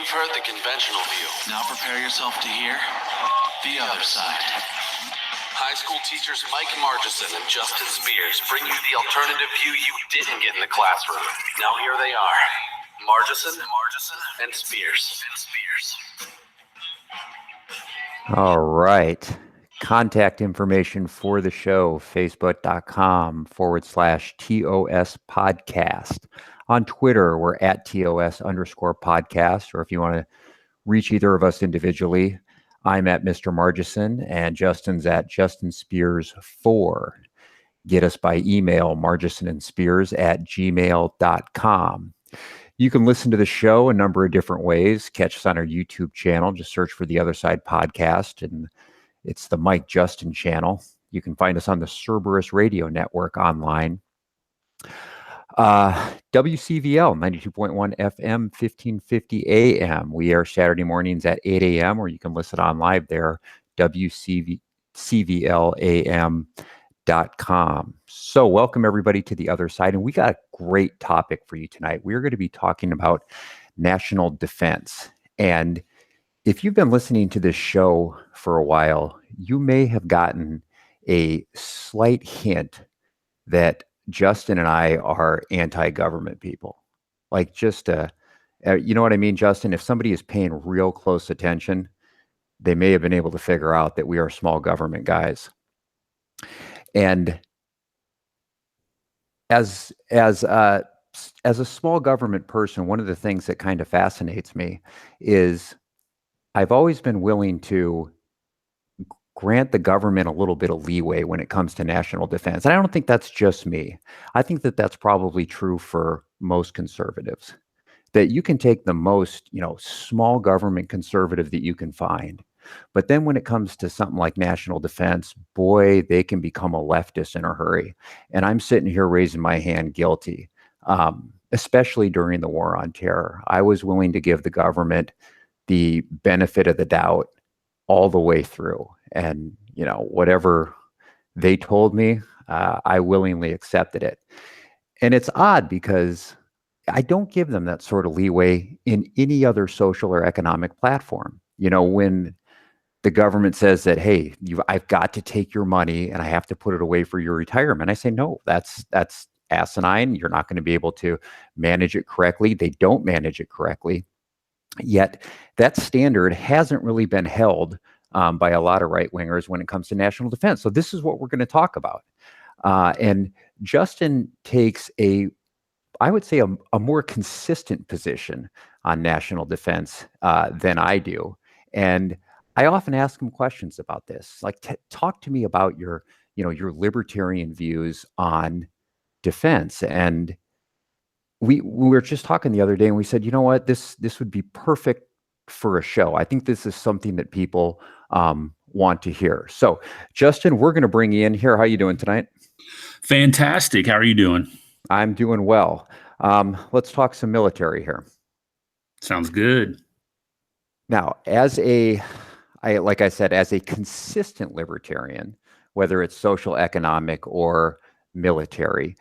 You've heard the conventional view. Now prepare yourself to hear the other side. High school teachers Mike Margison and Justin Spears bring you the alternative view you didn't get in the classroom. Now here they are, Margison and Spears. All right. Contact information for the show, facebook.com/TOS podcast. On Twitter, we're at TOS_podcast, or if you want to reach either of us individually, I'm at Mr. Margison and Justin's at Justin Spears 4. Get us by email, margisonandspears@gmail.com. You can listen to the show a number of different ways. Catch us on our YouTube channel. Just search for The Other Side Podcast, and it's the Mike Justin channel. You can find us on the Cerberus Radio Network online. WCVL 92.1 FM, 1550 AM. We air Saturday mornings at 8 a.m., or you can listen on live there, WCVLAM.com. So welcome everybody to The Other Side, and we got a great topic for you tonight. We're going to be talking about national defense. And if you've been listening to this show for a while, you may have gotten a slight hint that Justin and I are anti-government people. Like just, you know what I mean, Justin? If somebody is paying real close attention, they may have been able to figure out that we are small government guys. And as a small government person, one of the things that kind of fascinates me is I've always been willing to grant the government a little bit of leeway when it comes to national defense. And I don't think that's just me. I think that that's probably true for most conservatives, that you can take the most, small government conservative that you can find. But then when it comes to something like national defense, boy, they can become a leftist in a hurry. And I'm sitting here raising my hand guilty, especially during the war on terror. I was willing to give the government the benefit of the doubt all the way through. And, whatever they told me, I willingly accepted it. And it's odd because I don't give them that sort of leeway in any other social or economic platform. When the government says that, hey, I've got to take your money and I have to put it away for your retirement, I say, no, that's asinine. You're not going to be able to manage it correctly. They don't manage it correctly. Yet that standard hasn't really been held by a lot of right-wingers when it comes to national defense. So this is what we're going to talk about. And Justin takes I would say a more consistent position on national defense than I do. And I often ask him questions about this, like talk to me about your libertarian views on defense. And we were just talking the other day and we said, you know what, this would be perfect for a show. I think this is something that people want to hear. So Justin, we're going to bring you in here. How are you doing tonight? Fantastic. How are you doing? I'm doing well. Let's talk some military here. Sounds good. Now, like I said, as a consistent libertarian, whether it's social, economic, or military,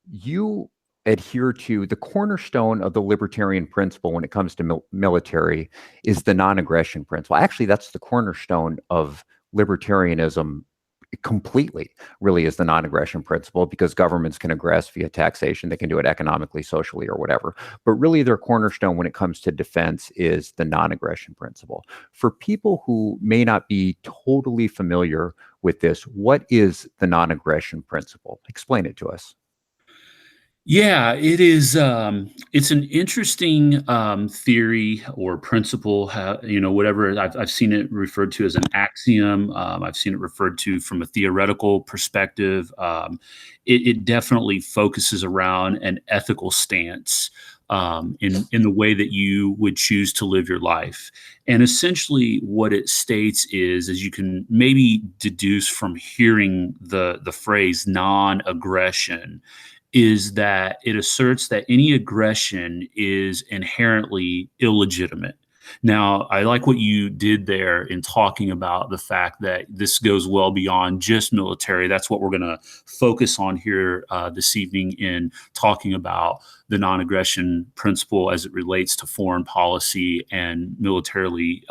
you adhere to the cornerstone of the libertarian principle when it comes to military is the non-aggression principle. Actually, that's the cornerstone of libertarianism completely, really, is the non-aggression principle, because governments can aggress via taxation. They can do it economically, socially, or whatever. But really, their cornerstone when it comes to defense is the non-aggression principle. For people who may not be totally familiar with this, what is the non-aggression principle? Explain it to us. Yeah, it is. It's an interesting theory or principle. Whatever I've seen it referred to as an axiom. I've seen it referred to from a theoretical perspective. It definitely focuses around an ethical stance in the way that you would choose to live your life. And essentially, what it states is, as you can maybe deduce from hearing the phrase non-aggression, is that it asserts that any aggression is inherently illegitimate. Now, I like what you did there in talking about the fact that this goes well beyond just military. That's what we're going to focus on here this evening in talking about the non-aggression principle as it relates to foreign policy and militarily,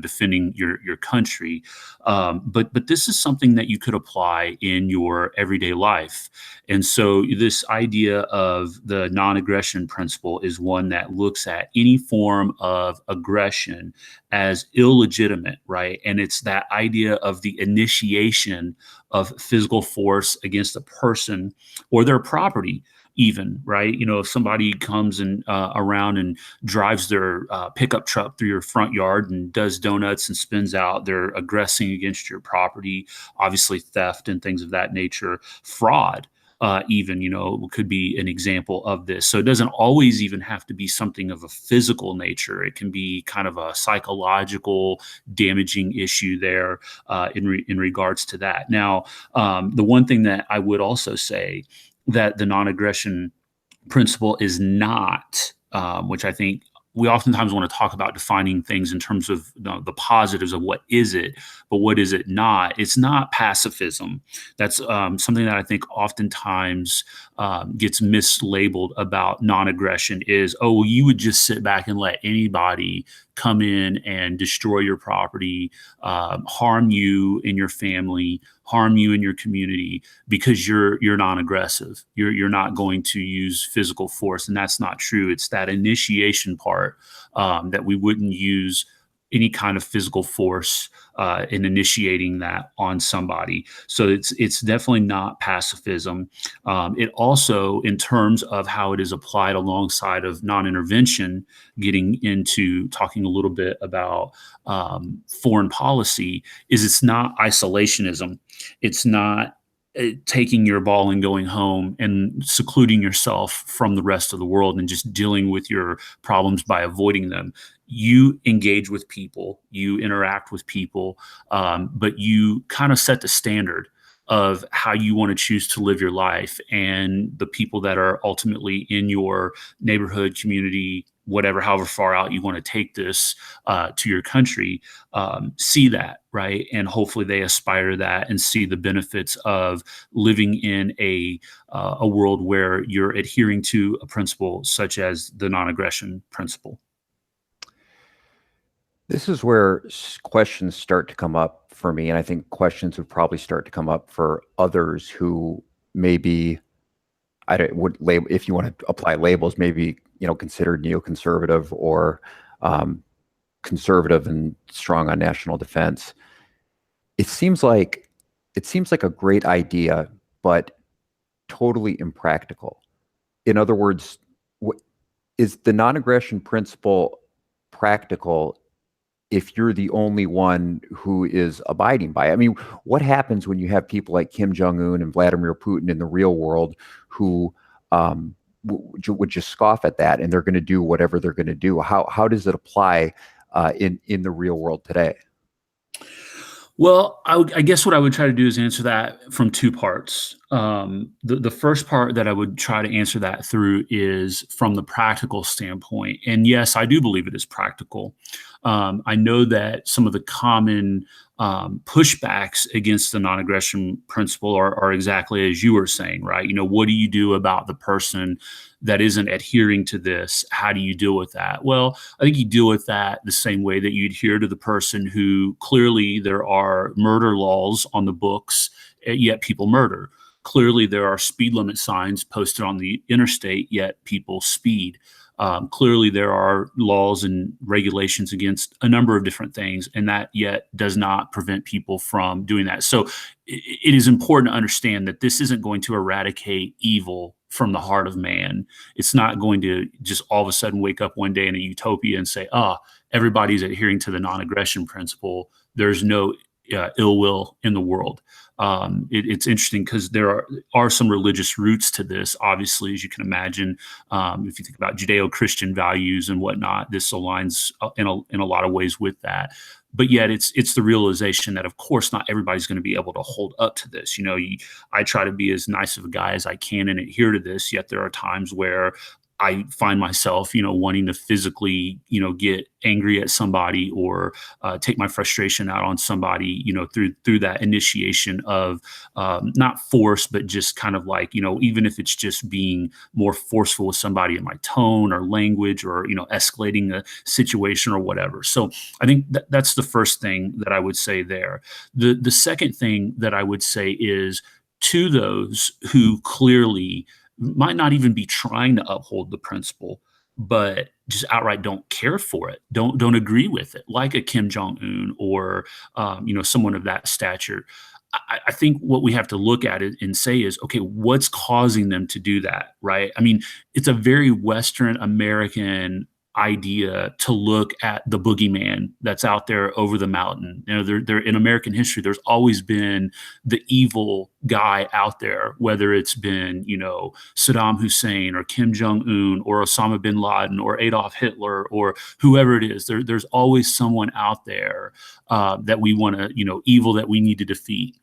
defending your country. But this is something that you could apply in your everyday life. And so this idea of the non-aggression principle is one that looks at any form of aggression as illegitimate, right? And it's that idea of the initiation of physical force against a person or their property, even, right? If somebody comes and around and drives their pickup truck through your front yard and does donuts and spins out, they're aggressing against your property, obviously theft and things of that nature, fraud. Even, could be an example of this. So it doesn't always even have to be something of a physical nature. It can be kind of a psychological damaging issue there in regards to that. Now, the one thing that I would also say that the non-aggression principle is not, which I think we oftentimes want to talk about defining things in terms of the positives of what is it, but what is it not? It's not pacifism. That's something that I think oftentimes gets mislabeled about non-aggression is, oh, well, you would just sit back and let anybody come in and destroy your property, harm you and your family, harm you and your community because you're non-aggressive. You're not going to use physical force, and that's not true. It's that initiation part that we wouldn't use any kind of physical force in initiating that on somebody. So it's definitely not pacifism. It also, in terms of how it is applied alongside of non-intervention, getting into talking a little bit about foreign policy, is it's not isolationism. It's not taking your ball and going home and secluding yourself from the rest of the world and just dealing with your problems by avoiding them. You engage with people, you interact with people, but you kind of set the standard of how you want to choose to live your life. And the people that are ultimately in your neighborhood, community, whatever, however far out you want to take this to your country, see that, right? And hopefully they aspire to that and see the benefits of living in a world where you're adhering to a principle such as the non-aggression principle. This is where questions start to come up for me, and I think questions would probably start to come up for others who maybe would label, if you want to apply labels, maybe considered neoconservative or conservative and strong on national defense. It seems like a great idea, but totally impractical. In other words, is the non-aggression principle practical if you're the only one who is abiding by it? I mean, what happens when you have people like Kim Jong-un and Vladimir Putin in the real world who would just scoff at that, and they're going to do whatever they're going to do? How does it apply in the real world today? Well, I guess what I would try to do is answer that from two parts. The first part that I would try to answer that through is from the practical standpoint. And yes, I do believe it is practical. I know that some of the common pushbacks against the non-aggression principle are exactly as you were saying, right? What do you do about the person that isn't adhering to this? How do you deal with that? Well, I think you deal with that the same way that you adhere to the person who clearly there are murder laws on the books, yet people murder. Clearly there are speed limit signs posted on the interstate, yet people speed. Clearly there are laws and regulations against a number of different things, and that yet does not prevent people from doing that. So it is important to understand that this isn't going to eradicate evil from the heart of man. It's not going to just all of a sudden wake up one day in a utopia and say, everybody's adhering to the non-aggression principle. There's no ill will in the world. It's interesting because there are some religious roots to this, obviously, as you can imagine. If you think about Judeo-Christian values and whatnot, this aligns in a lot of ways with that. But yet it's the realization that, of course, not everybody's going to be able to hold up to this. I try to be as nice of a guy as I can and adhere to this, yet there are times where I find myself, wanting to physically, get angry at somebody or take my frustration out on somebody, through that initiation of not force, but just kind of like, even if it's just being more forceful with somebody in my tone or language or, escalating a situation or whatever. So I think that's the first thing that I would say there. The second thing that I would say is to those who clearly might not even be trying to uphold the principle, but just outright don't care for it, don't agree with it, like a Kim Jong Un or someone of that stature. I think what we have to look at it and say is, okay, what's causing them to do that, right? I mean, it's a very Western American idea to look at the boogeyman that's out there over the mountain. They're in American history. There's always been the evil guy out there, whether it's been, Saddam Hussein or Kim Jong Un or Osama bin Laden or Adolf Hitler or whoever it is. There's always someone out there that we want to, evil that we need to defeat.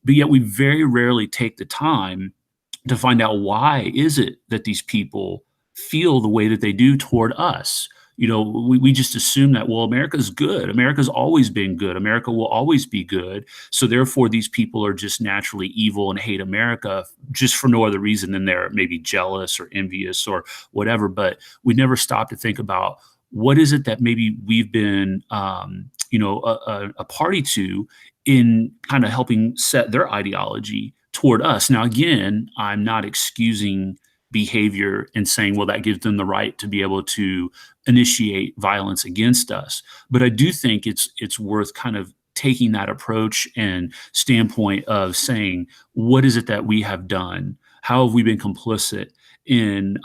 But yet we very rarely take the time to find out why is it that these people feel the way that they do toward us. We just assume that, well, America's good. America's always been good. America will always be good. So therefore, these people are just naturally evil and hate America just for no other reason than they're maybe jealous or envious or whatever. But we never stop to think about what is it that maybe we've been, a party to in kind of helping set their ideology toward us. Now, again, I'm not excusing behavior and saying, well, that gives them the right to be able to initiate violence against us. But I do think it's worth kind of taking that approach and standpoint of saying, what is it that we have done? How have we been complicit in,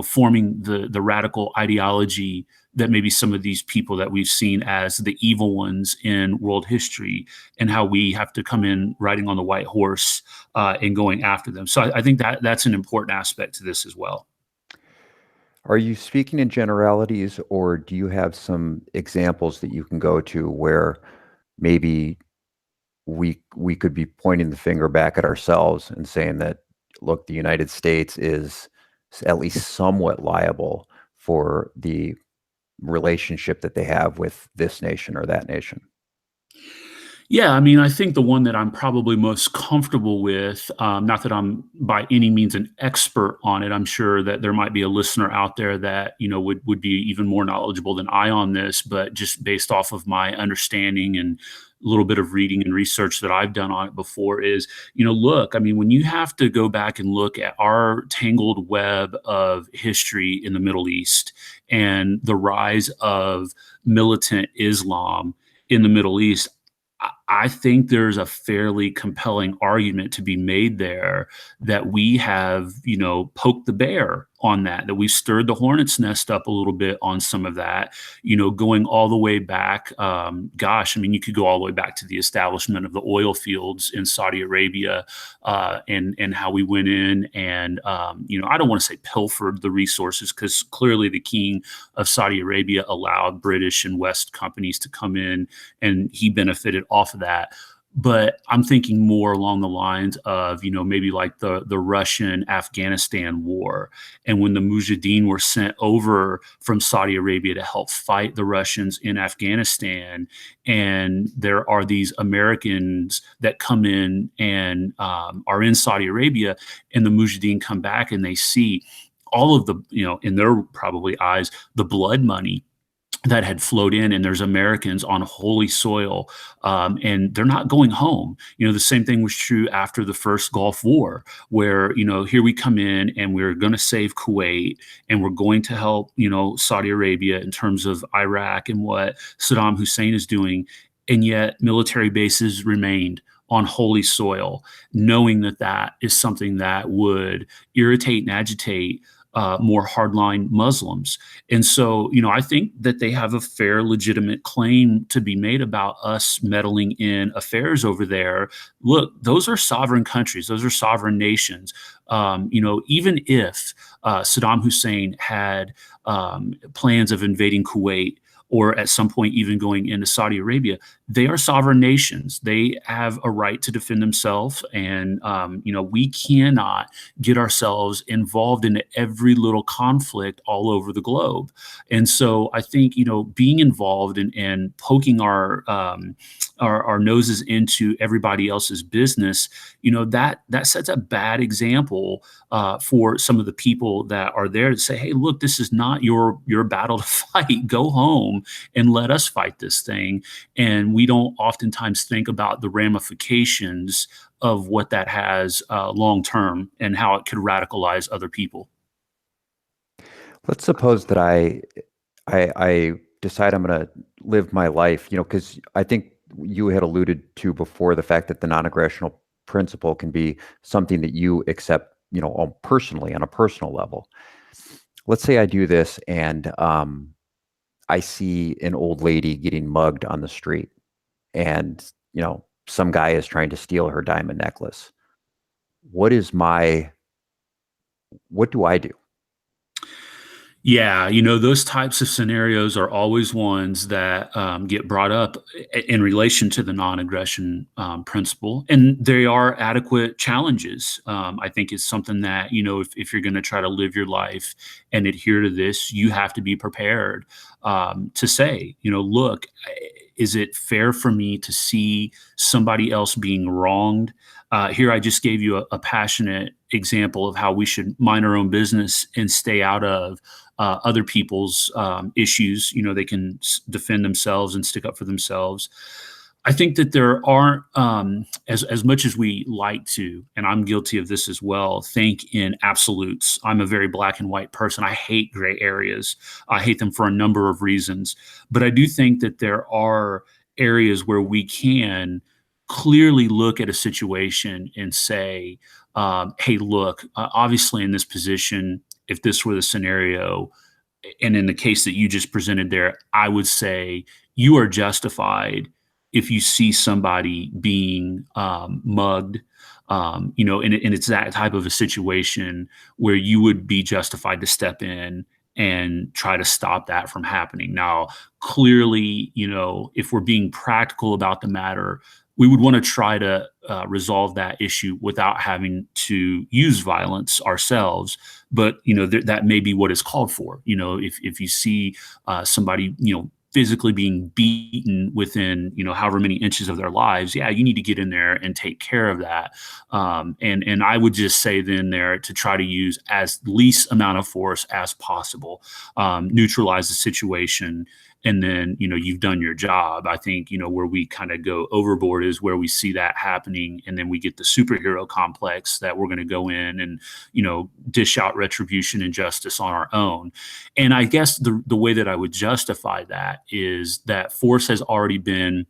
forming the radical ideology that maybe some of these people that we've seen as the evil ones in world history, and how we have to come in riding on the white horse and going after them. So I think that's an important aspect to this as well. Are you speaking in generalities, or do you have some examples that you can go to where maybe we could be pointing the finger back at ourselves and saying that, look, the United States is at least somewhat liable for the relationship that they have with this nation or that nation? Yeah, I mean, I think the one that I'm probably most comfortable with, not that I'm by any means an expert on it. I'm sure that there might be a listener out there that, would be even more knowledgeable than I on this, but just based off of my understanding and a little bit of reading and research that I've done on it before is, look, I mean, when you have to go back and look at our tangled web of history in the Middle East and the rise of militant Islam in the Middle East, I think there's a fairly compelling argument to be made there that we have, poked the bear on that we've stirred the hornet's nest up a little bit on some of that, going all the way back. Gosh, I mean, you could go all the way back to the establishment of the oil fields in Saudi Arabia and how we went in and, I don't want to say pilfered the resources, because clearly the king of Saudi Arabia allowed British and West companies to come in and he benefited off of that. But I'm thinking more along the lines of, maybe like the Russian-Afghanistan war. And when the Mujahideen were sent over from Saudi Arabia to help fight the Russians in Afghanistan, and there are these Americans that come in and are in Saudi Arabia, and the Mujahideen come back and they see all of the, in their probably eyes, the blood money that had flowed in, and there's Americans on holy soil, and they're not going home. The same thing was true after the first Gulf War, where, here we come in and we're going to save Kuwait and we're going to help, Saudi Arabia in terms of Iraq and what Saddam Hussein is doing. And yet military bases remained on holy soil, knowing that that is something that would irritate and agitate more hardline Muslims. And so, I think that they have a fair, legitimate claim to be made about us meddling in affairs over there. Look, those are sovereign countries. Those are sovereign nations. Even if Saddam Hussein had plans of invading Kuwait or at some point even going into Saudi Arabia, they are sovereign nations. They have a right to defend themselves. And, we cannot get ourselves involved in every little conflict all over the globe. And so I think, being involved and poking our noses into everybody else's business, that sets a bad example for some of the people that are there to say, hey, look, this is not your battle to fight. Go home and let us fight this thing. And we don't oftentimes think about the ramifications of what that has long term and how it could radicalize other people. Let's suppose that I decide I'm going to live my life, because I think you had alluded to before the fact that the non-aggressional principle can be something that you accept, personally on a personal level. Let's say I do this and I see an old lady getting mugged on the street, and some guy is trying to steal her diamond necklace. What do I do? Yeah, those types of scenarios are always ones that get brought up in relation to the non-aggression principle, and they are adequate challenges. I think it's something that, if you're going to try to live your life and adhere to this, you have to be prepared to say, look, is it fair for me to see somebody else being wronged? Here, I just gave you a passionate example of how we should mind our own business and stay out of other people's issues. They can defend themselves and stick up for themselves. I think that there aren't, as much as we like to, and I'm guilty of this as well, think in absolutes. I'm a very black and white person. I hate gray areas. I hate them for a number of reasons. But I do think that there are areas where we can clearly look at a situation and say, hey, look, obviously in this position, if this were the scenario, and in the case that you just presented there, I would say you are justified if you see somebody being mugged, and it's that type of a situation where you would be justified to step in and try to stop that from happening. Now, clearly, if we're being practical about the matter, we would want to try to resolve that issue without having to use violence ourselves. But, that may be what is called for. If you see somebody, physically being beaten within, however many inches of their lives, yeah, you need to get in there and take care of that. And I would just say then there to try to use as least amount of force as possible, neutralize the situation, and then, you've done your job. I think, where we kind of go overboard is where we see that happening. And then we get the superhero complex that we're going to go in and, dish out retribution and justice on our own. And I guess the way that I would justify that is that force has already been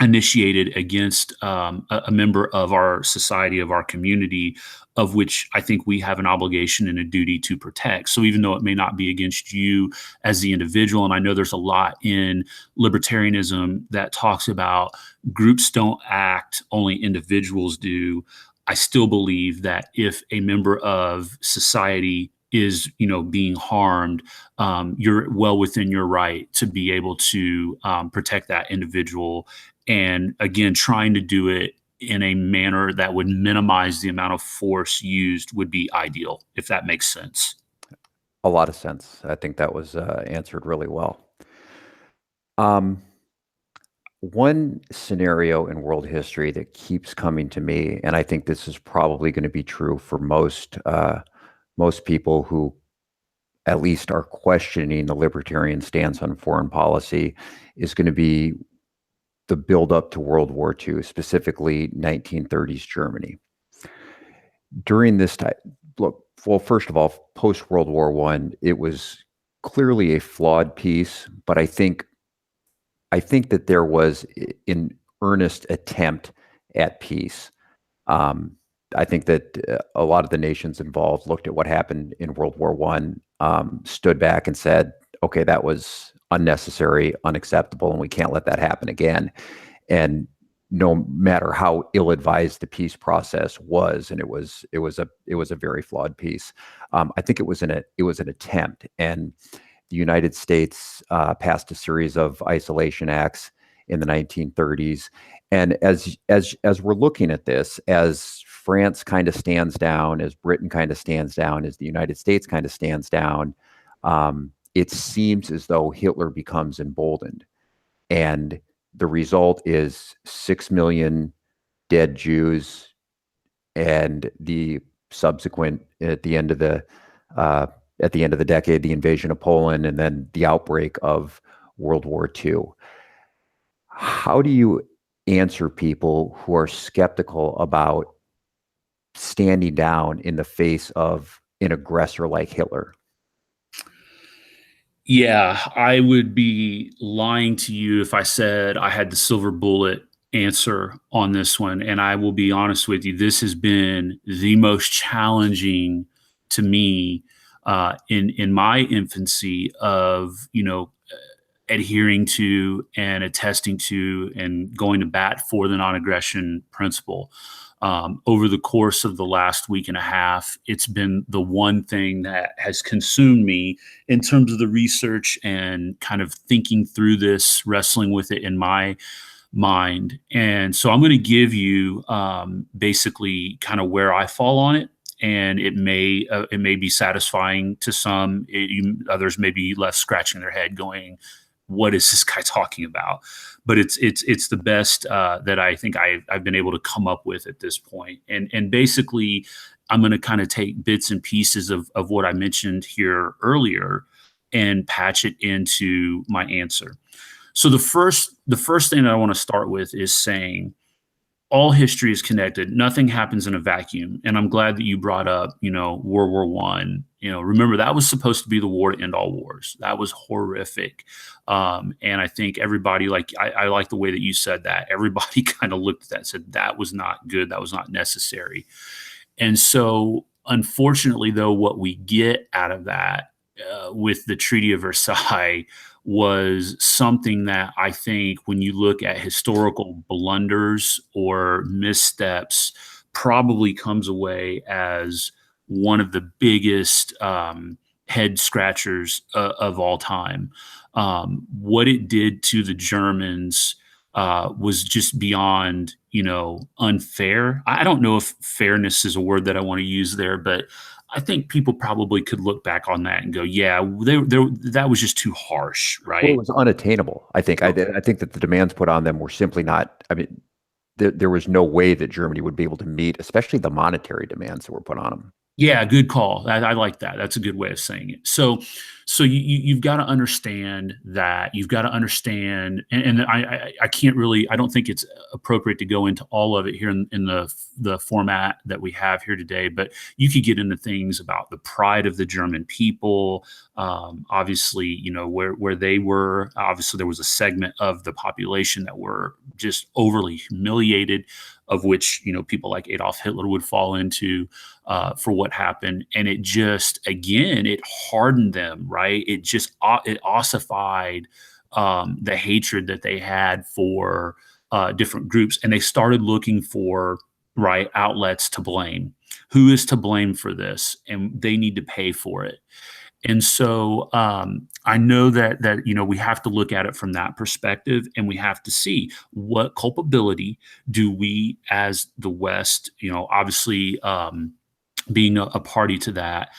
initiated against a member of our society, of our community, of which I think we have an obligation and a duty to protect. So even though it may not be against you as the individual, and I know there's a lot in libertarianism that talks about groups don't act, only individuals do. I still believe that if a member of society is, being harmed, you're well within your right to be able to protect that individual. And again, trying to do it in a manner that would minimize the amount of force used would be ideal, if that makes sense. A lot of sense. I think that was answered really well. One scenario in world history that keeps coming to me, and I think this is probably going to be true for most people who at least are questioning the libertarian stance on foreign policy, is going to be the build-up to World War II, specifically 1930s Germany. During this time, look, well, first of all, post-World War I, it was clearly a flawed peace, but I think that there was an earnest attempt at peace. I think that a lot of the nations involved looked at what happened in World War I, stood back and said, okay, that was unnecessary, unacceptable, and we can't let that happen again. And no matter how ill-advised the peace process was, and it was a very flawed peace, I think it was an attempt. And the United States passed a series of isolation acts in the 1930s. And as we're looking at this, as France kind of stands down, as Britain kind of stands down, as the United States kind of stands down, it seems as though Hitler becomes emboldened. And the result is 6 million dead Jews, and the subsequent, at the end of the decade, the invasion of Poland, and then the outbreak of World War II. How do you answer people who are skeptical about standing down in the face of an aggressor like Hitler? Yeah, I would be lying to you if I said I had the silver bullet answer on this one. And I will be honest with you, this has been the most challenging to me in my infancy of, adhering to and attesting to and going to bat for the non-aggression principle. Over the course of the last week and a half, it's been the one thing that has consumed me in terms of the research and kind of thinking through this, wrestling with it in my mind. And so I'm going to give you basically kind of where I fall on it. And it may be satisfying to some. Others may be left scratching their head, going, "What is this guy talking about?" But it's the best that I think I've been able to come up with at this point. And basically, I'm going to kind of take bits and pieces of what I mentioned here earlier and patch it into my answer. So the first thing that I want to start with is saying all history is connected. Nothing happens in a vacuum. And I'm glad that you brought up, World War I. Remember, that was supposed to be the war to end all wars. That was horrific. And I think everybody, I like the way that you said that. Everybody kind of looked at that and said that was not good. That was not necessary. And so, unfortunately, though, what we get out of that with the Treaty of Versailles was something that I think, when you look at historical blunders or missteps, probably comes away as one of the biggest head scratchers of all time. What it did to the Germans was just beyond, unfair. I don't know if fairness is a word that I want to use there, but I think people probably could look back on that and go, yeah, that was just too harsh, right? Well, it was unattainable. I think. Okay. I think that the demands put on them were simply not. I mean, there was no way that Germany would be able to meet, especially the monetary demands that were put on them. Yeah, good call. I like that. That's a good way of saying it. So you've got to understand that. You've got to understand, and I can't really. I don't think it's appropriate to go into all of it here in the format that we have here today. But you could get into things about the pride of the German people. Obviously, where they were. Obviously, there was a segment of the population that were just overly humiliated, of which people like Adolf Hitler would fall into for what happened. And it just, again, it hardened them, right? It just it ossified the hatred that they had for different groups, and they started looking for outlets to blame. Who is to blame for this? And they need to pay for it. And so I know that we have to look at it from that perspective, and we have to see what culpability do we, as the West, obviously being a party to that,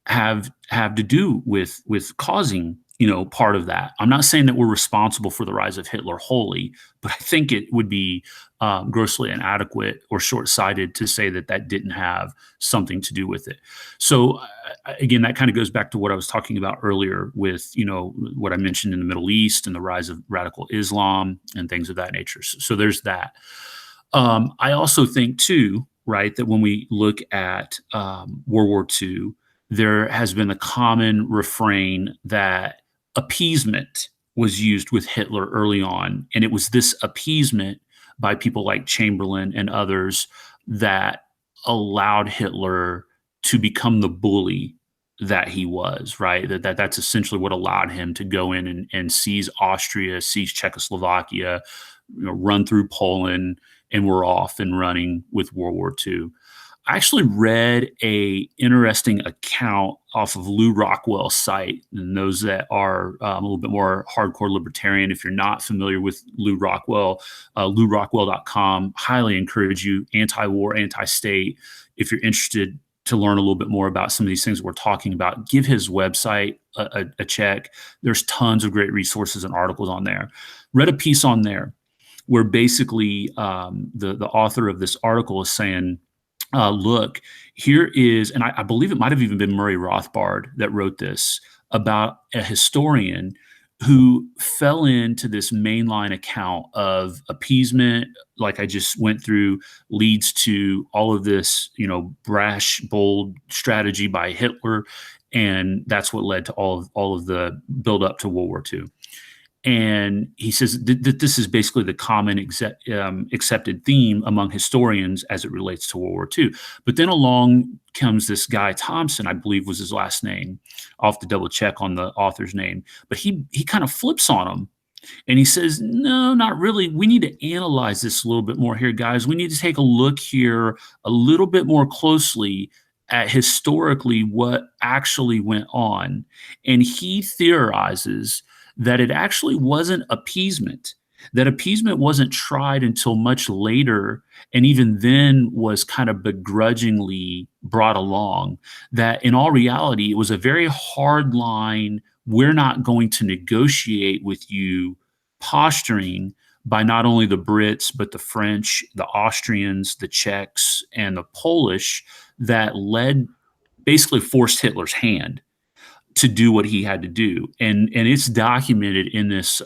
have to do with causing part of that. I'm not saying that we're responsible for the rise of Hitler wholly, but I think it would be grossly inadequate or short-sighted to say that didn't have something to do with it. So again, that kind of goes back to what I was talking about earlier with what I mentioned in the Middle East and the rise of radical Islam and things of that nature. So there's that. I also think too, that when we look at World War II, there has been a common refrain that appeasement was used with Hitler early on. And it was this appeasement by people like Chamberlain and others that allowed Hitler to become the bully that he was, right? That's essentially what allowed him to go in and seize Austria, seize Czechoslovakia, run through Poland, and we're off and running with World War II. I actually read a interesting account off of Lou Rockwell's site, and those that are a little bit more hardcore libertarian, if you're not familiar with Lou Rockwell, LouRockwell.com, highly encourage you, anti-war, anti-state. If you're interested to learn a little bit more about some of these things we're talking about, give his website a check. There's tons of great resources and articles on there. Read a piece on there where basically the author of this article is saying, look, here is, and I believe it might have even been Murray Rothbard that wrote this, about a historian who fell into this mainline account of appeasement, like I just went through, leads to all of this, brash, bold strategy by Hitler. And that's what led to all of the build up to World War II. And he says that this is basically the common accepted theme among historians as it relates to World War II. But then along comes this guy, Thompson, I believe was his last name. I'll have to double check on the author's name. But he kind of flips on him. And he says, no, not really. We need to analyze this a little bit more here, guys. We need to take a look here a little bit more closely at historically what actually went on. And he theorizes that it actually wasn't appeasement, that appeasement wasn't tried until much later, and even then was kind of begrudgingly brought along, that in all reality, it was a very hard line, we're not going to negotiate with you posturing by not only the Brits, but the French, the Austrians, the Czechs, and the Polish that basically forced Hitler's hand to do what he had to do. And it's documented in this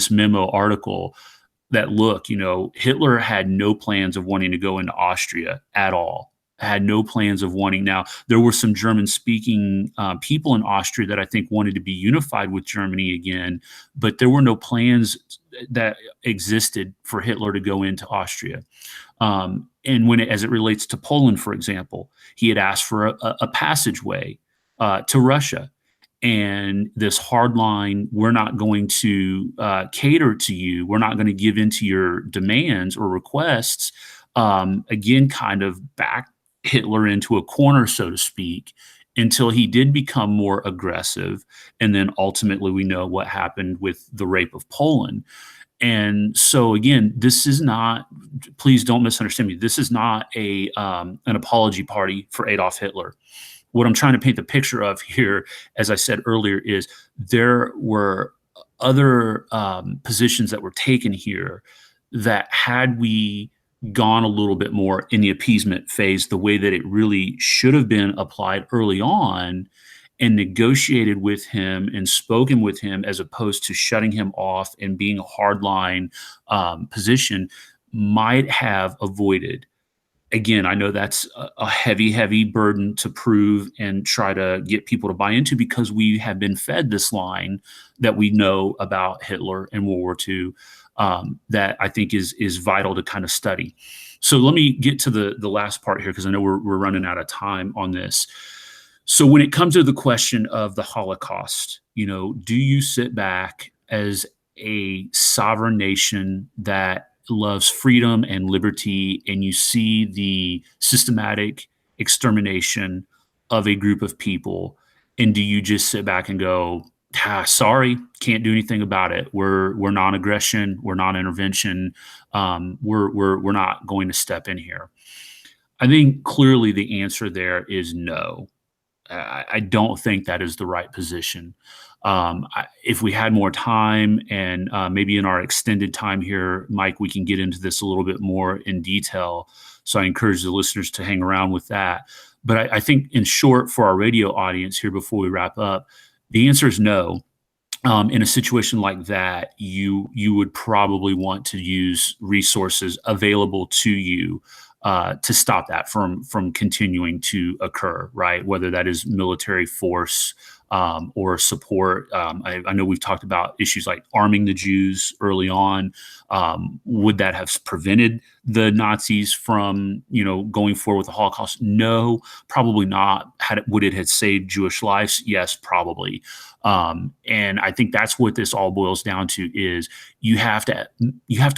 memo article that, look, Hitler had no plans of wanting to go into Austria at all. Had no plans of wanting. Now, there were some German-speaking people in Austria that I think wanted to be unified with Germany again, but there were no plans that existed for Hitler to go into Austria. And as it relates to Poland, for example, he had asked for a passageway to Russia. And this hard line, we're not going to cater to you. We're not going to give into your demands or requests. Again, kind of backed Hitler into a corner, so to speak, until he did become more aggressive. And then ultimately we know what happened with the rape of Poland. And so again, this is not, please don't misunderstand me, this is not an apology party for Adolf Hitler. What I'm trying to paint the picture of here, as I said earlier, is there were other positions that were taken here that, had we gone a little bit more in the appeasement phase, the way that it really should have been applied early on, and negotiated with him and spoken with him, as opposed to shutting him off and being a hardline position, might have avoided. Again, I know that's a heavy, heavy burden to prove and try to get people to buy into, because we have been fed this line that we know about Hitler and World War II that I think is vital to kind of study. So let me get to the last part here, because I know we're running out of time on this. So when it comes to the question of the Holocaust, do you sit back as a sovereign nation that loves freedom and liberty, and you see the systematic extermination of a group of people, and do you just sit back and go, sorry, can't do anything about it, we're non-aggression, we're non-intervention, we're not going to step in here? I think clearly the answer there is no. I don't think that is the right position. If we had more time, and maybe in our extended time here, Mike, we can get into this a little bit more in detail. So I encourage the listeners to hang around with that. But I think, in short, for our radio audience here, before we wrap up, the answer is no. In a situation like that, you would probably want to use resources available to you to stop that from continuing to occur, right? Whether that is military force, or support. I know we've talked about issues like arming the Jews early on. Would that have prevented the Nazis from, going forward with the Holocaust? No, probably not. Would it have saved Jewish lives? Yes, probably. And I think that's what this all boils down to: is you have to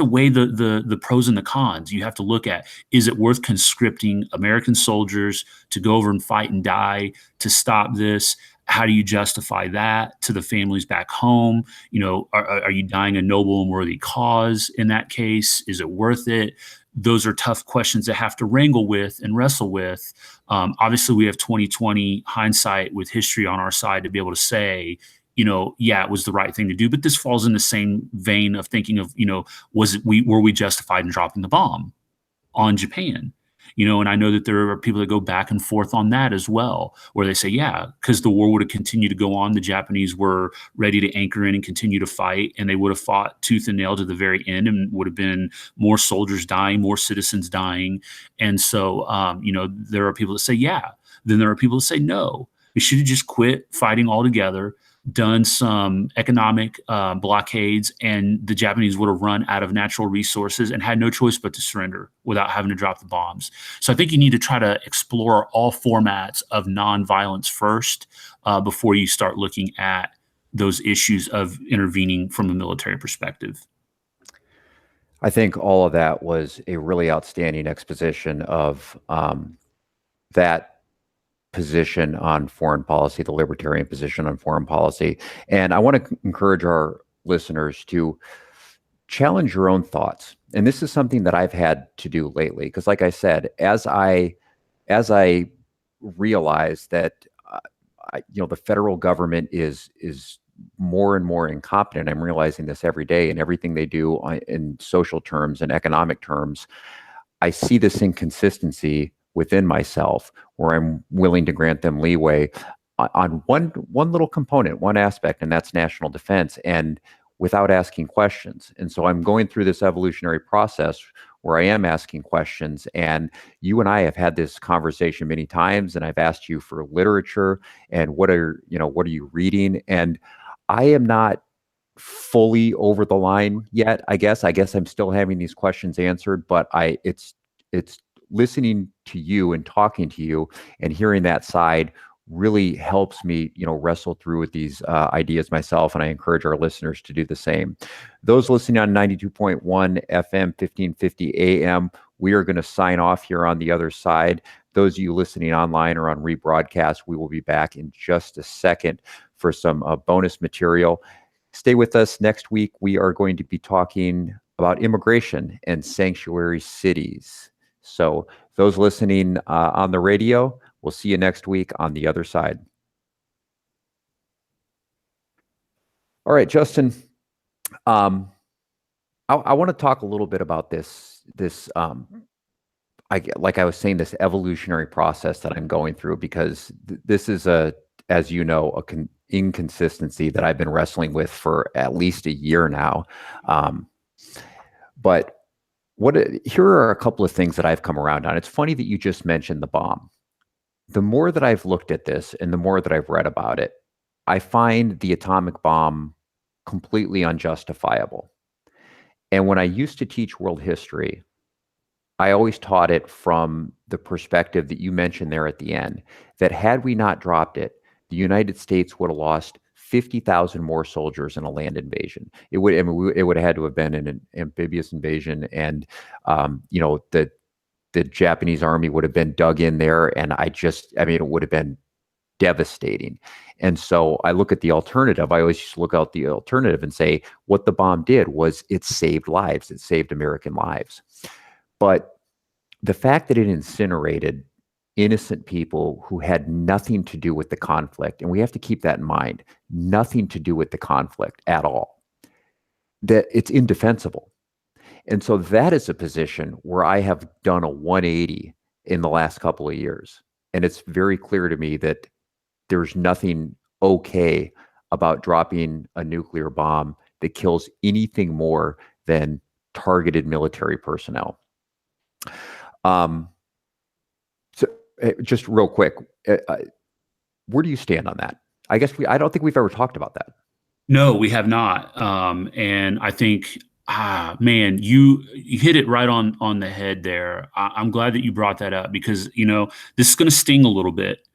weigh the pros and the cons. You have to look at, is it worth conscripting American soldiers to go over and fight and die to stop this? How do you justify that to the families back home? Are you dying a noble and worthy cause in that case? Is it worth it? Those are tough questions that have to wrangle with and wrestle with. Obviously, we have 2020 hindsight with history on our side to be able to say, yeah, it was the right thing to do. But this falls in the same vein of thinking of, were we justified in dropping the bomb on Japan? And I know that there are people that go back and forth on that as well, where they say, yeah, because the war would have continued to go on. The Japanese were ready to anchor in and continue to fight, and they would have fought tooth and nail to the very end, and would have been more soldiers dying, more citizens dying. And so, there are people that say, yeah. Then there are people that say, no, we should have just quit fighting altogether, done some economic blockades, and the Japanese would have run out of natural resources and had no choice but to surrender without having to drop the bombs. So I think you need to try to explore all formats of nonviolence first before you start looking at those issues of intervening from a military perspective. I think all of that was a really outstanding exposition of that position on foreign policy, the libertarian position on foreign policy. And I want to encourage our listeners to challenge your own thoughts. And this is something that I've had to do lately, because like I said, as I realize that the federal government is more and more incompetent. I'm realizing this every day, and everything they do in social terms and economic terms, I see this inconsistency within myself, where I'm willing to grant them leeway on one little component, one aspect, and that's national defense, and without asking questions. And so I'm going through this evolutionary process where I am asking questions. And you and I have had this conversation many times, and I've asked you for literature and what are you reading? And I am not fully over the line yet. I guess I'm still having these questions answered, but it's listening to you and talking to you and hearing that side really helps me, wrestle through with these ideas myself. And I encourage our listeners to do the same. Those listening on 92.1 FM, 1550 AM, we are going to sign off here on the other side. Those of you listening online or on rebroadcast, we will be back in just a second for some bonus material. Stay with us. Next week, we are going to be talking about immigration and sanctuary cities. So those listening on the radio, we'll see you next week on the other side. All right, Justin, I want to talk a little bit about this like I was saying, this evolutionary process that I'm going through, because this is as you know, inconsistency that I've been wrestling with for at least a year now. But here are a couple of things that I've come around on. It's funny that you just mentioned the bomb. The more that I've looked at this and the more that I've read about it, I find the atomic bomb completely unjustifiable. And when I used to teach world history, I always taught it from the perspective that you mentioned there at the end, that had we not dropped it, the United States would have lost 50,000 more soldiers in a land invasion. It would have had to have been an amphibious invasion, and the Japanese army would have been dug in there, and it would have been devastating. And so I look at the alternative. I always just look out the alternative and say, what the bomb did was it saved lives. It saved American lives. But the fact that it incinerated innocent people who had nothing to do with the conflict, and we have to keep that in mind, nothing to do with the conflict at all, that it's indefensible. And so that is a position where I have done a 180 in the last couple of years. And it's very clear to me that there's nothing okay about dropping a nuclear bomb that kills anything more than targeted military personnel. So just real quick, where do you stand on that? I don't think we've ever talked about that. No, we have not. And I think, man, you hit it right on the head there. I'm glad that you brought that up because this is going to sting a little bit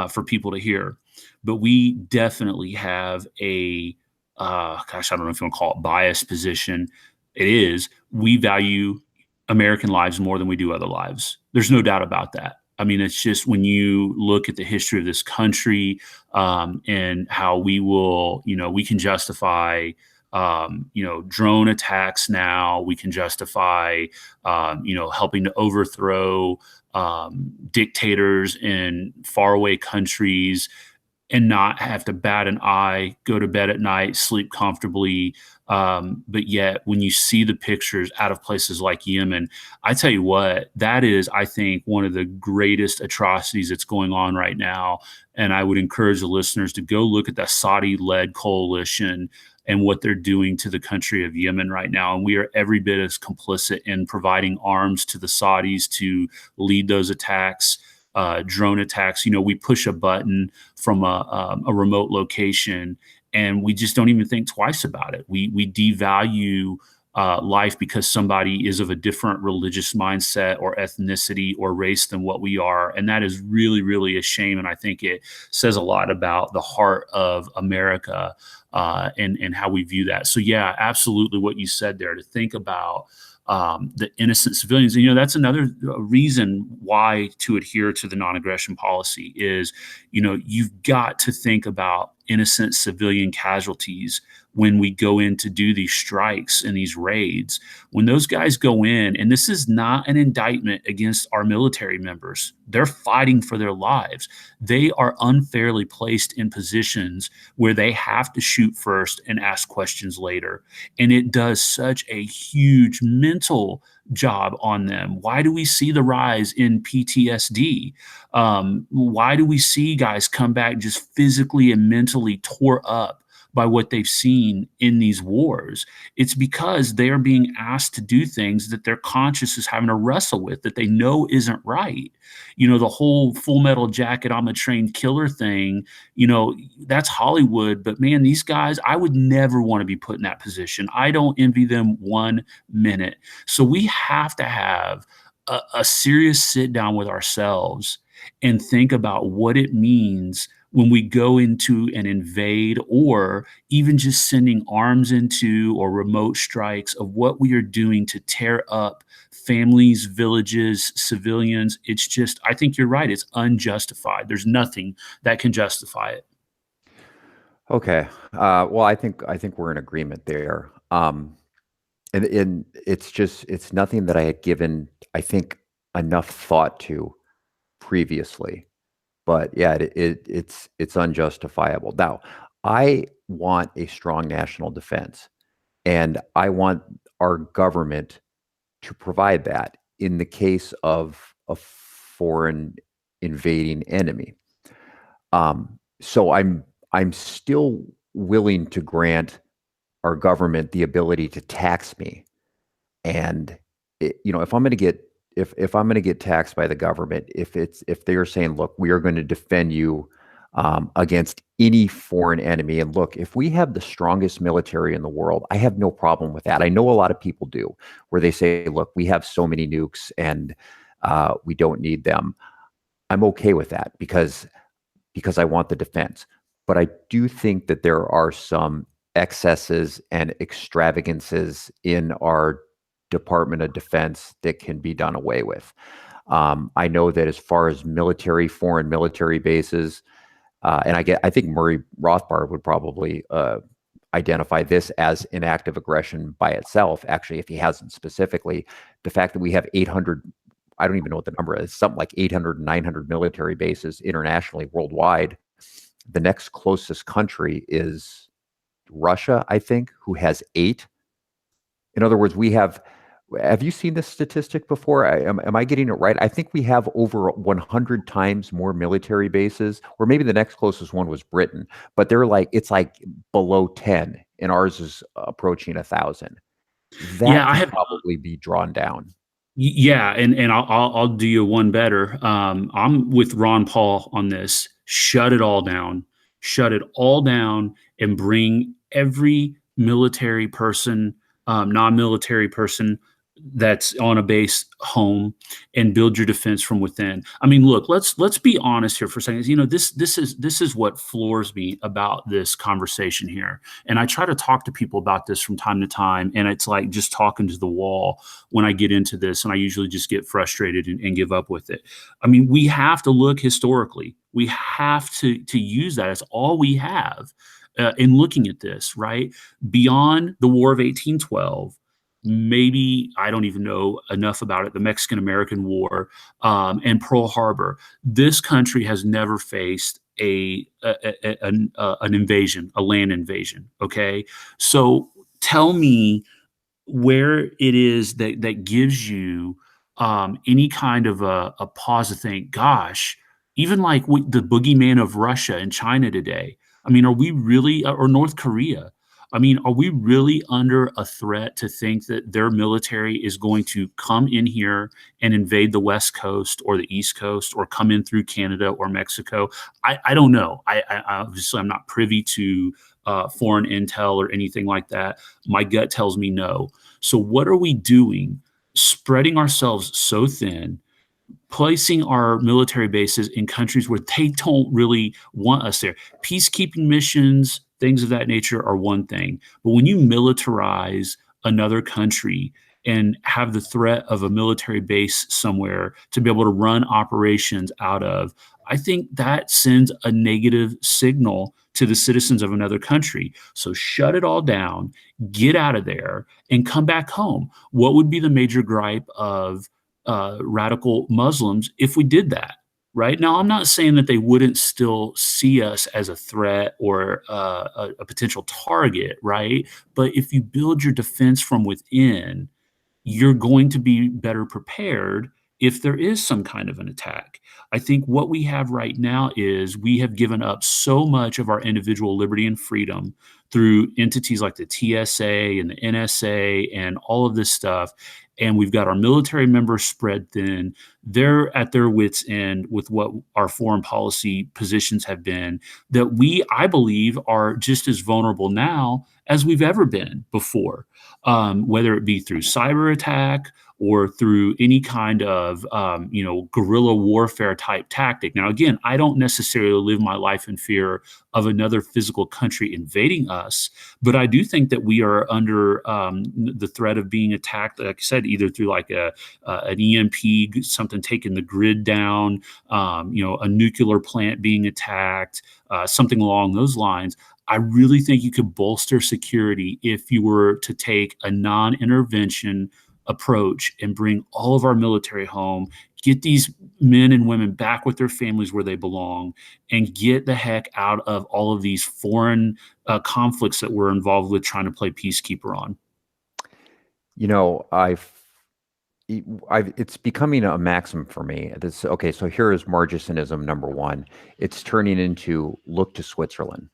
for people to hear, but we definitely have a gosh, I don't know if you want to call it biased position. It is. We value American lives more than we do other lives. There's no doubt about that. I mean, it's just when you look at the history of this country, and how we can justify, drone attacks now. We can justify, helping to overthrow dictators in faraway countries and not have to bat an eye, go to bed at night, sleep comfortably. But yet, when you see the pictures out of places like Yemen, I tell you what, that is, I think, one of the greatest atrocities that's going on right now. And I would encourage the listeners to go look at that Saudi-led coalition and what they're doing to the country of Yemen right now. And we are every bit as complicit in providing arms to the Saudis to lead those attacks. Drone attacks. We push a button from a remote location, and we just don't even think twice about it. We devalue life because somebody is of a different religious mindset or ethnicity or race than what we are, and that is really, really a shame. And I think it says a lot about the heart of America and how we view that. So yeah, absolutely, what you said there, to think about the innocent civilians. And, that's another reason why to adhere to the non-aggression policy is, you've got to think about innocent civilian casualties when we go in to do these strikes and these raids. When those guys go in, and this is not an indictment against our military members, they're fighting for their lives. They are unfairly placed in positions where they have to shoot first and ask questions later. And it does such a huge mental job on them. Why do we see the rise in PTSD? Why do we see guys come back just physically and mentally tore up by what they've seen in these wars? It's because they are being asked to do things that their conscience is having to wrestle with, that they know isn't right. The whole Full Metal Jacket, I'm a trained killer thing, that's Hollywood. But man, these guys, I would never want to be put in that position. I don't envy them 1 minute. So we have to have a serious sit down with ourselves and think about what it means when we go into an invade, or even just sending arms into or remote strikes, of what we are doing to tear up families, villages, civilians. It's just, I think you're right. It's unjustified. There's nothing that can justify it. Okay. Well, I think we're in agreement there. And it's nothing that I had given, I think, enough thought to previously. But yeah, it's unjustifiable. Now, I want a strong national defense, and I want our government to provide that in the case of a foreign invading enemy. So I'm still willing to grant our government the ability to tax me. And if I'm going to get if I'm going to get taxed by the government, if they are saying, look, we are going to defend you against any foreign enemy, and look, if we have the strongest military in the world, I have no problem with that. I know a lot of people do, where they say, look, we have so many nukes and we don't need them. I'm okay with that because I want the defense. But I do think that there are some excesses and extravagances in our Department of Defense that can be done away with. I know that as far as foreign military bases, and I think Murray Rothbard would probably identify this as an act of aggression by itself. Actually, if he hasn't specifically, the fact that we have 800, I don't even know what the number is, something like 800, 900 military bases internationally, worldwide. The next closest country is Russia, I think, who has 8. In other words, have you seen this statistic before? Am I getting it right? I think we have over 100 times more military bases, or maybe the next closest one was Britain, but it's like below 10, and ours is approaching 1,000. That Yeah, can probably be drawn down. Yeah, and I'll do you one better. I'm with Ron Paul on this. Shut it all down. shut it all down and bring every military person, non-military person that's on a base home and build your defense from within. I mean, look, let's be honest here for a second. You know, this is what floors me about this conversation here. And I try to talk to people about this from time to time, and it's like just talking to the wall when I get into this, and I usually just get frustrated and give up with it. I mean, we have to look historically. We have to use that as all we have in looking at this, right? Beyond the War of 1812, maybe I don't even know enough about it, the Mexican American War, and Pearl Harbor. This country has never faced an invasion, a land invasion. Okay, so tell me where it is that gives you any kind of a pause to think, gosh, even like the boogeyman of Russia and China today. I mean, are we really, or North Korea? I mean, are we really under a threat to think that their military is going to come in here and invade the West Coast or the East Coast or come in through Canada or Mexico? I don't know. I obviously I'm not privy to foreign intel or anything like that. My gut tells me no. So what are we doing? Spreading ourselves so thin, placing our military bases in countries where they don't really want us there. Peacekeeping missions, things of that nature are one thing. But when you militarize another country and have the threat of a military base somewhere to be able to run operations out of, I think that sends a negative signal to the citizens of another country. So shut it all down, get out of there, and come back home. What would be the major gripe of radical Muslims if we did that? Right now, I'm not saying that they wouldn't still see us as a threat or a potential target, right? But if you build your defense from within, you're going to be better prepared if there is some kind of an attack. I think what we have right now is we have given up so much of our individual liberty and freedom through entities like the TSA and the NSA and all of this stuff. And we've got our military members spread thin. They're at their wits' end with what our foreign policy positions have been, that we, I believe, are just as vulnerable now as we've ever been before, whether it be through cyber attack or through any kind of guerrilla warfare type tactic. Now, again, I don't necessarily live my life in fear of another physical country invading us, but I do think that we are under the threat of being attacked, like I said, either through like an EMP, something taking the grid down, a nuclear plant being attacked, something along those lines. I really think you could bolster security if you were to take a non-intervention approach and bring all of our military home, get these men and women back with their families where they belong, and get the heck out of all of these foreign conflicts that we're involved with trying to play peacekeeper on. You know, it's becoming a maxim for me. Okay, so here is Margisanism number one. It's turning into look to Switzerland.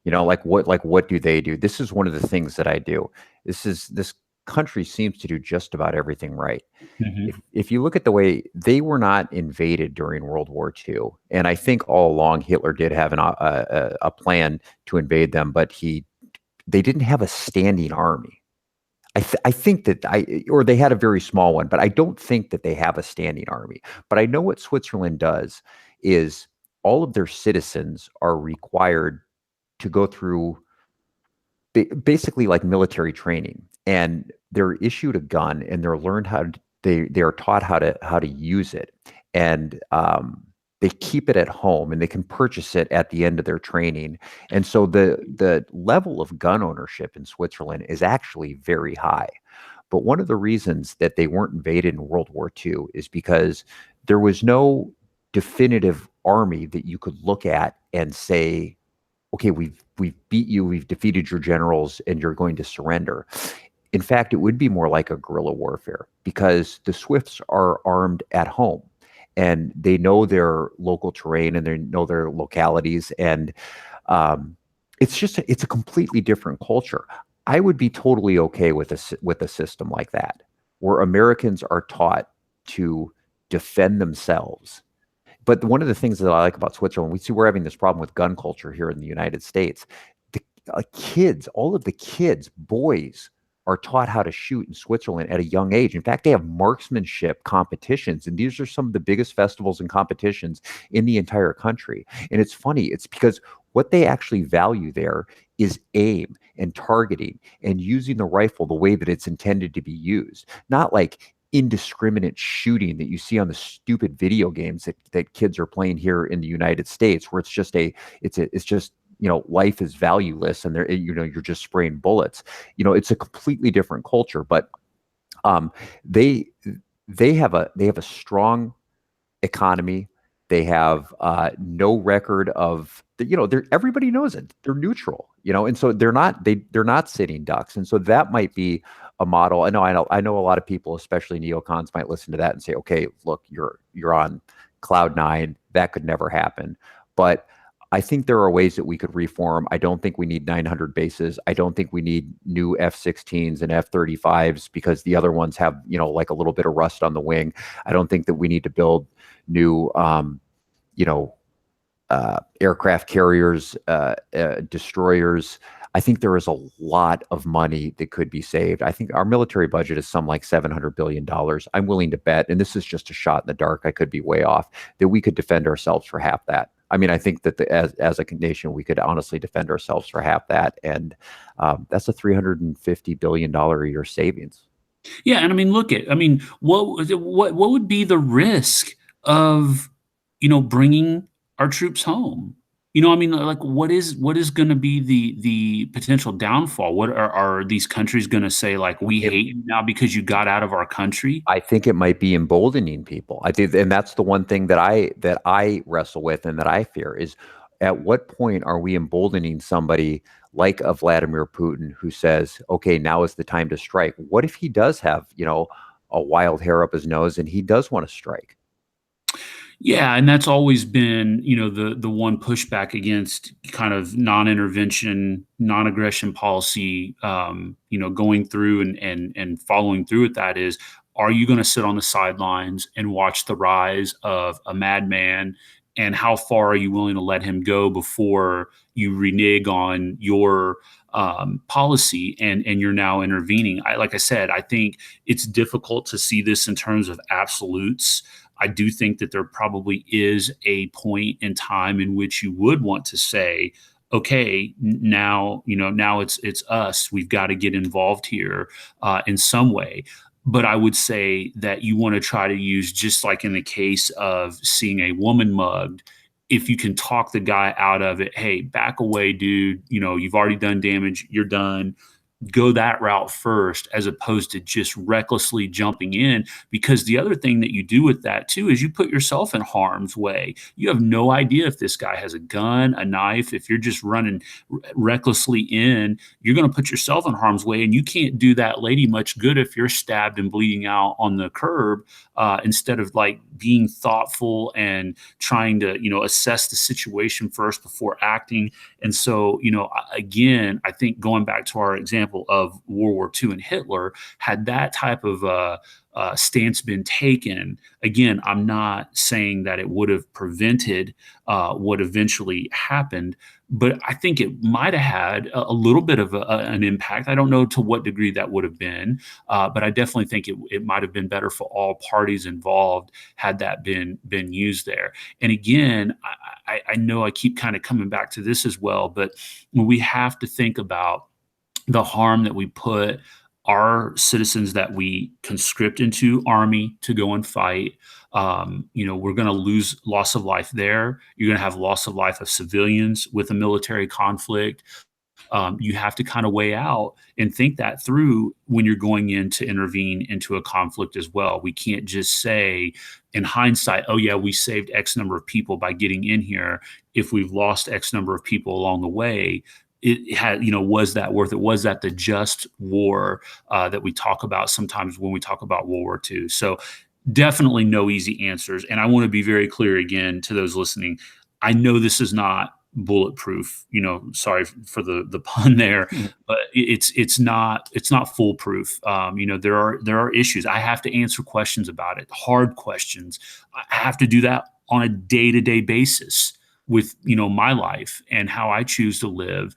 You know, like what do they do? This is one of the things that I do. This country seems to do just about everything right. Mm-hmm. If you look at the way they were not invaded during World War II, and I think all along Hitler did have a plan to invade them, but they didn't have a standing army. I think that or they had a very small one, but I don't think that they have a standing army. But I know what Switzerland does is all of their citizens are required to go through basically like military training, and they're issued a gun and they're learned they are taught how to use it, and they keep it at home and they can purchase it at the end of their training. And so the level of gun ownership in Switzerland is actually very high. But one of the reasons that they weren't invaded in World War II is because there was no definitive army that you could look at and say, okay, we've beat you, we've defeated your generals, and you're going to surrender. In fact, it would be more like a guerrilla warfare because the Swifts are armed at home and they know their local terrain and they know their localities. And it's a completely different culture. I would be totally okay with a system like that, where Americans are taught to defend themselves. But one of the things that I like about Switzerland, we're having this problem with gun culture here in the United States. The kids, all of the kids, boys, are taught how to shoot in Switzerland at a young age. In fact, they have marksmanship competitions, and these are some of the biggest festivals and competitions in the entire country. And it's funny, it's because what they actually value there is aim and targeting and using the rifle the way that it's intended to be used, not like indiscriminate shooting that you see on the stupid video games that kids are playing here in the United States, where it's just, life is valueless and you're just spraying bullets. It's a completely different culture, but they they have a strong economy. They have no record of, everybody knows it. They're neutral, and so they're not sitting ducks. And so that might be a model. I know a lot of people, especially neocons, might listen to that and say, okay, look, you're on cloud nine. That could never happen. But I think there are ways that we could reform. I don't think we need 900 bases. I don't think we need new F-16s and F-35s because the other ones have, like a little bit of rust on the wing. I don't think that we need to build new, aircraft carriers, destroyers. I think there is a lot of money that could be saved. I think our military budget is some like $700 billion. I'm willing to bet, and this is just a shot in the dark, I could be way off, that we could defend ourselves for half that. I mean, I think that as a nation, we could honestly defend ourselves for half that. And that's a $350 billion a year savings. Yeah, and I mean, what would be the risk of, bringing our troops home? I mean, like, what is going to be the potential downfall? What are these countries going to say, like, we hate you now because you got out of our country? I think it might be emboldening people. I think, and that's the one thing that I wrestle with and that I fear is, at what point are we emboldening somebody like a Vladimir Putin who says, okay, now is the time to strike? What if he does have, a wild hair up his nose and he does want to strike? Yeah, and that's always been, the one pushback against kind of non-intervention, non-aggression policy, going through and following through with that is, are you going to sit on the sidelines and watch the rise of a madman? And how far are you willing to let him go before you renege on your policy and you're now intervening? Like I said, I think it's difficult to see this in terms of absolutes. I do think that there probably is a point in time in which you would want to say, okay, now it's us. We've got to get involved here in some way. But I would say that you want to try to use, just like in the case of seeing a woman mugged, if you can talk the guy out of it, hey, back away, dude. You've already done damage. You're done. Go that route first, as opposed to just recklessly jumping in. Because the other thing that you do with that too is you put yourself in harm's way. You have no idea if this guy has a gun, a knife. If you're just running recklessly in, you're going to put yourself in harm's way, and you can't do that lady much good if you're stabbed and bleeding out on the curb, instead of like being thoughtful and trying to assess the situation first before acting. And so again, I think going back to our example of World War II and Hitler, had that type of stance been taken, again, I'm not saying that it would have prevented what eventually happened, but I think it might have had a little bit of an impact. I don't know to what degree that would have been, but I definitely think it might have been better for all parties involved had that been used there. And again, I know I keep kind of coming back to this as well, but we have to think about the harm that we put our citizens that we conscript into army to go and fight. We're going to lose loss of life there. You're going to have loss of life of civilians with a military conflict. You have to kind of weigh out and think that through when you're going in to intervene into a conflict as well. We can't just say in hindsight, oh yeah, we saved X number of people by getting in here. If we've lost X number of people along the way, it had, was that worth it? Was that the just war that we talk about sometimes when we talk about World War II? So definitely no easy answers. And I want to be very clear again to those listening. I know this is not bulletproof, sorry for the pun there, but it's not foolproof. There are issues. I have to answer questions about it, hard questions. I have to do that on a day-to-day basis with my life and how I choose to live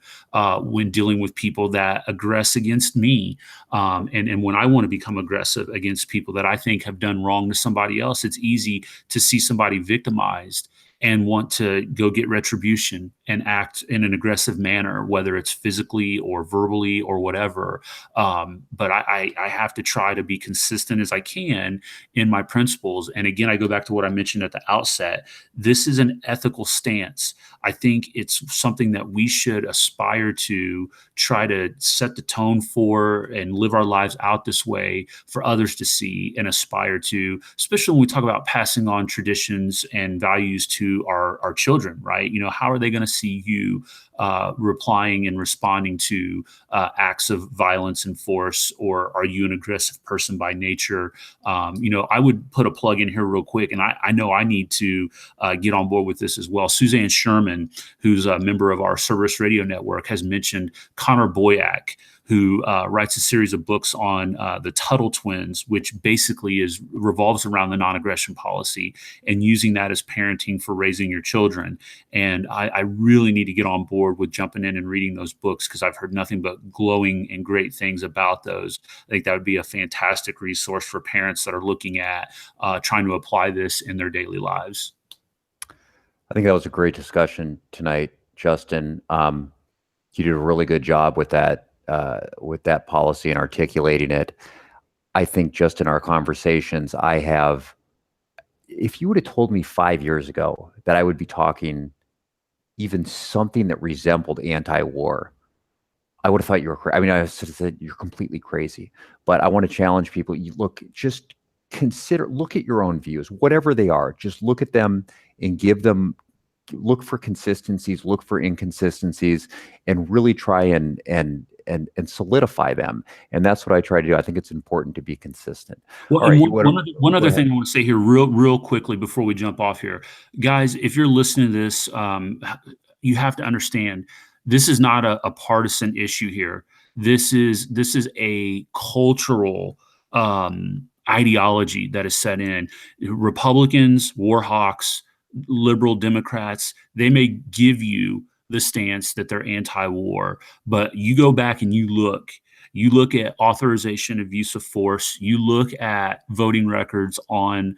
when dealing with people that aggress against me, and when I want to become aggressive against people that I think have done wrong to somebody else. It's easy to see somebody victimized and want to go get retribution and act in an aggressive manner, whether it's physically or verbally or whatever. But I have to try to be consistent as I can in my principles. And again, I go back to what I mentioned at the outset. This is an ethical stance. I think it's something that we should aspire to try to set the tone for and live our lives out this way for others to see and aspire to, especially when we talk about passing on traditions and values to our children, right? How are they going to see you replying and responding to acts of violence and force, or are you an aggressive person by nature? I would put a plug in here real quick, and I know I need to get on board with this as well. Suzanne Sherman, who's a member of our Cerberus Radio Network, has mentioned Connor Boyack, who writes a series of books on the Tuttle twins, which basically revolves around the non-aggression policy and using that as parenting for raising your children. And I really need to get on board with jumping in and reading those books, because I've heard nothing but glowing and great things about those. I think that would be a fantastic resource for parents that are looking at trying to apply this in their daily lives. I think that was a great discussion tonight, Justin. You did a really good job with that policy and articulating it. I think just in our conversations, if you would have told me 5 years ago that I would be talking even something that resembled anti-war, I would have thought you were crazy. I mean, I sort of said you're completely crazy. But I want to challenge people. Look at your own views, whatever they are. Just look at them and look for consistencies, look for inconsistencies, and really try and solidify them. And that's what I try to do. I think it's important to be consistent. Well, right, one other thing I want to say here real quickly before we jump off here. Guys, if you're listening to this, you have to understand this is not a partisan issue here. This is a cultural ideology that is set in. Republicans, war hawks, liberal Democrats, they may give you the stance that they're anti-war, but you go back and you look at authorization of use of force, you look at voting records on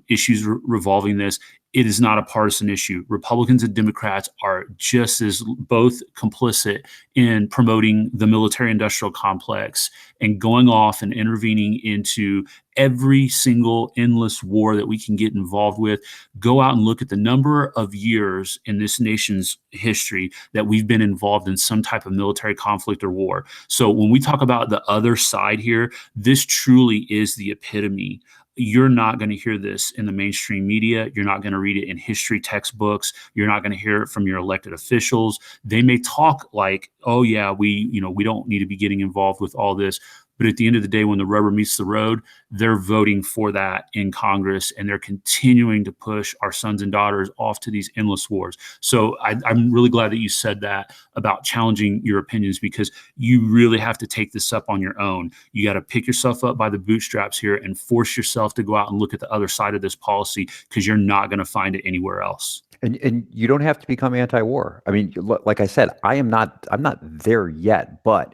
issues revolving this. It is not a partisan issue. Republicans and Democrats are just as both complicit in promoting the military-industrial complex and going off and intervening into every single endless war that we can get involved with. Go out and look at the number of years in this nation's history that we've been involved in some type of military conflict or war. So when we talk about the other side here, this truly is the epitome. You're not going to hear this in the mainstream media. You're not going to read it in history textbooks. You're not going to hear it from your elected officials. They may talk like, oh yeah, we don't need to be getting involved with all this. But at the end of the day, when the rubber meets the road, they're voting for that in Congress, and they're continuing to push our sons and daughters off to these endless wars. So I'm really glad that you said that about challenging your opinions, because you really have to take this up on your own. You got to pick yourself up by the bootstraps here and force yourself to go out and look at the other side of this policy, because you're not going to find it anywhere else. And you don't have to become anti-war. I mean, like I said, I'm not there yet, but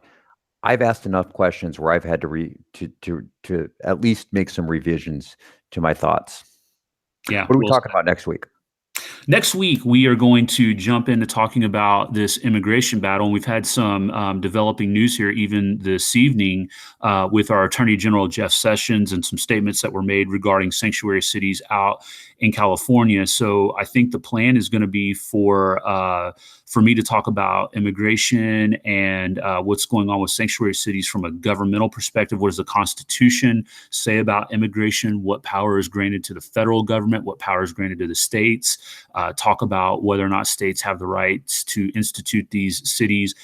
I've asked enough questions where I've had to at least make some revisions to my thoughts. Yeah. What are we talking about next week? Next week, we are going to jump into talking about this immigration battle. And we've had some developing news here even this evening with our Attorney General, Jeff Sessions, and some statements that were made regarding sanctuary cities out in California. So I think the plan is going to be for me to talk about immigration and what's going on with sanctuary cities from a governmental perspective. What does the Constitution say about immigration? What power is granted to the federal government? What power is granted to the states? Talk about whether or not states have the rights to institute these cities.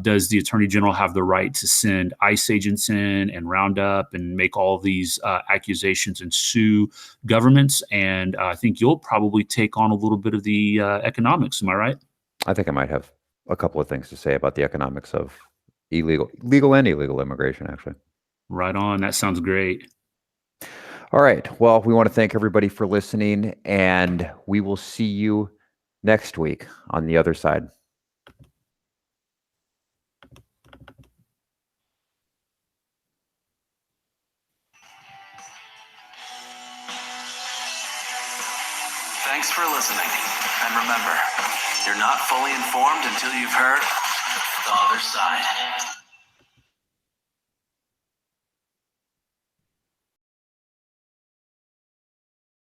Does the Attorney General have the right to send ICE agents in and round up and make all these accusations and sue governments? And I think you'll probably take on a little bit of the economics. Am I right? I think I might have a couple of things to say about the economics of legal and illegal immigration, actually. Right on. That sounds great. All right. Well, we want to thank everybody for listening, and we will see you next week on the other side. Thanks for listening. And remember, you're not fully informed until you've heard the other side.